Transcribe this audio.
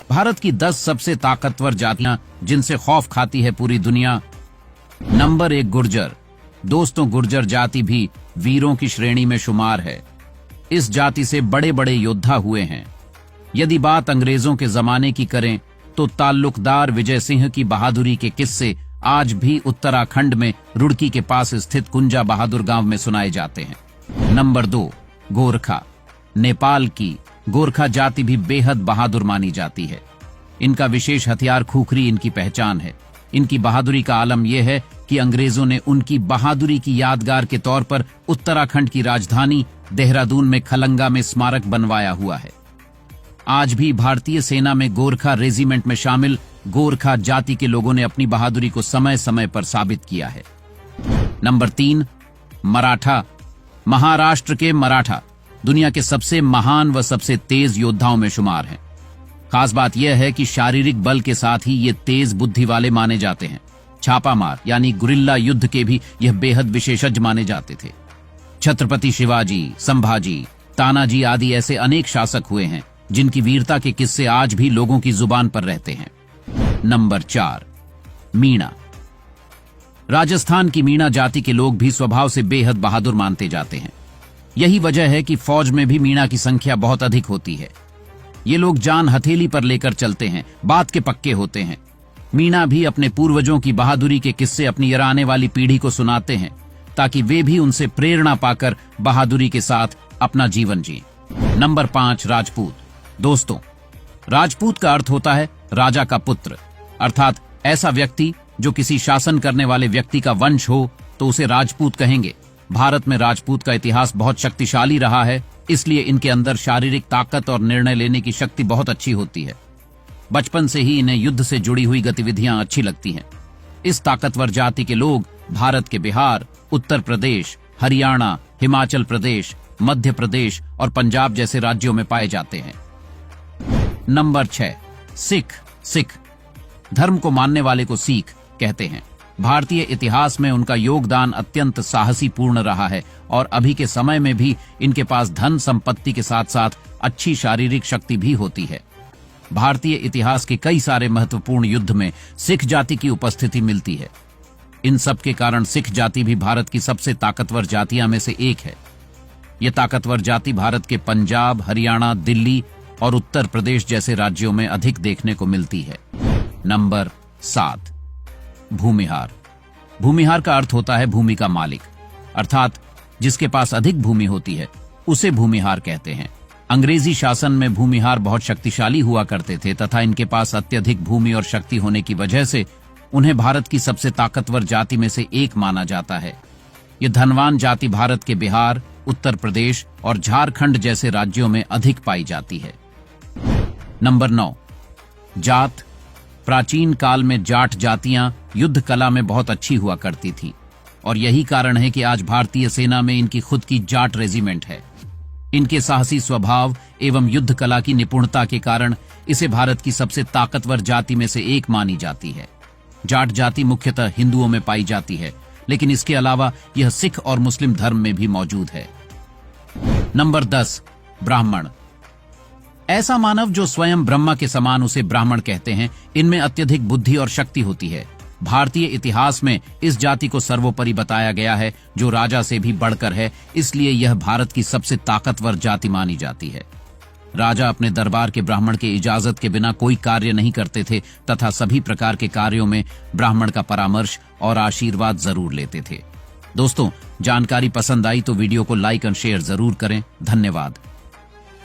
भारत की 10 सबसे ताकतवर जातियां जिनसे खौफ खाती है पूरी दुनिया। नंबर 1 गुर्जर। दोस्तों, गुर्जर जाति भी वीरों की श्रेणी में शुमार है। इस जाति से बड़े बड़े योद्धा हुए हैं। यदि बात अंग्रेजों के जमाने की करें तो ताल्लुकदार विजय सिंह की बहादुरी के किस्से आज भी उत्तराखंड में रुड़की के पास स्थित कुंजा बहादुर गांव में सुनाए जाते हैं। नंबर 2 गोरखा। नेपाल की गोरखा जाति भी बेहद बहादुर मानी जाती है। इनका विशेष हथियार खुखरी इनकी पहचान है। इनकी बहादुरी का आलम यह है कि अंग्रेजों ने उनकी बहादुरी की यादगार के तौर पर उत्तराखंड की राजधानी देहरादून में खलंगा में स्मारक बनवाया हुआ है। आज भी भारतीय सेना में गोरखा रेजिमेंट में शामिल गोरखा जाति के लोगों ने अपनी बहादुरी को समय समय पर साबित किया है। नंबर 3 मराठा। महाराष्ट्र के मराठा दुनिया के सबसे महान व सबसे तेज योद्धाओं में शुमार हैं। खास बात यह है कि शारीरिक बल के साथ ही ये तेज बुद्धि वाले माने जाते हैं। छापामार यानी गुरिल्ला युद्ध के भी यह बेहद विशेषज्ञ माने जाते थे। छत्रपति शिवाजी, संभाजी, तानाजी आदि ऐसे अनेक शासक हुए हैं जिनकी वीरता के किस्से आज भी लोगों की जुबान पर रहते हैं। नंबर 4 मीणा। राजस्थान की मीणा जाति के लोग भी स्वभाव से बेहद बहादुर मानते जाते हैं। यही वजह है कि फौज में भी मीणा की संख्या बहुत अधिक होती है। ये लोग जान हथेली पर लेकर चलते हैं, बात के पक्के होते हैं। मीणा भी अपने पूर्वजों की बहादुरी के किस्से अपनी आने वाली पीढ़ी को सुनाते हैं ताकि वे भी उनसे प्रेरणा पाकर बहादुरी के साथ अपना जीवन जिएं। नंबर 5 राजपूत। दोस्तों, राजपूत का अर्थ होता है राजा का पुत्र, अर्थात ऐसा व्यक्ति जो किसी शासन करने वाले व्यक्ति का वंश हो तो उसे राजपूत कहेंगे। भारत में राजपूत का इतिहास बहुत शक्तिशाली रहा है, इसलिए इनके अंदर शारीरिक ताकत और निर्णय लेने की शक्ति बहुत अच्छी होती है। बचपन से ही इन्हें युद्ध से जुड़ी हुई गतिविधियां अच्छी लगती हैं। इस ताकतवर जाति के लोग भारत के बिहार, उत्तर प्रदेश, हरियाणा, हिमाचल प्रदेश, मध्य प्रदेश और पंजाब जैसे राज्यों में पाए जाते हैं। नंबर 6 सिख। धर्म को मानने वाले को सिख कहते हैं। भारतीय इतिहास में उनका योगदान अत्यंत साहसीपूर्ण रहा है और अभी के समय में भी इनके पास धन संपत्ति के साथ साथ अच्छी शारीरिक शक्ति भी होती है। भारतीय इतिहास के कई सारे महत्वपूर्ण युद्ध में सिख जाति की उपस्थिति मिलती है। इन सब के कारण सिख जाति भी भारत की सबसे ताकतवर जातियां में से एक है। ये ताकतवर जाति भारत के पंजाब, हरियाणा, दिल्ली और उत्तर प्रदेश जैसे राज्यों में अधिक देखने को मिलती है। नंबर 7 भूमिहार। भूमिहार का अर्थ होता है भूमि का मालिक, अर्थात जिसके पास अधिक भूमि होती है उसे भूमिहार कहते हैं। अंग्रेजी शासन में भूमिहार बहुत शक्तिशाली हुआ करते थे तथा इनके पास अत्यधिक भूमि और शक्ति होने की वजह से उन्हें भारत की सबसे ताकतवर जाति में से एक माना जाता है। ये धनवान जाति भारत के बिहार, उत्तर प्रदेश और झारखंड जैसे राज्यों में अधिक पाई जाती है। नंबर 9 जाट। प्राचीन काल में जाट जातियां युद्ध कला में बहुत अच्छी हुआ करती थी और यही कारण है कि आज भारतीय सेना में इनकी खुद की जाट रेजिमेंट है। इनके साहसी स्वभाव एवं युद्ध कला की निपुणता के कारण इसे भारत की सबसे ताकतवर जाति में से एक मानी जाती है। जाट जाति मुख्यतः हिंदुओं में पाई जाती है, लेकिन इसके अलावा यह सिख और मुस्लिम धर्म में भी मौजूद है। नंबर 10 ब्राह्मण। ऐसा मानव जो स्वयं ब्रह्मा के समान उसे ब्राह्मण कहते हैं। इनमें अत्यधिक बुद्धि और शक्ति होती है। भारतीय इतिहास में इस जाति को सर्वोपरि बताया गया है, जो राजा से भी बढ़कर है, इसलिए यह भारत की सबसे ताकतवर जाति मानी जाती है। राजा अपने दरबार के ब्राह्मण के इजाजत के बिना कोई कार्य नहीं करते थे तथा सभी प्रकार के कार्यों में ब्राह्मण का परामर्श और आशीर्वाद जरूर लेते थे। दोस्तों, जानकारी पसंद आई तो वीडियो को लाइक और शेयर जरूर करें। धन्यवाद।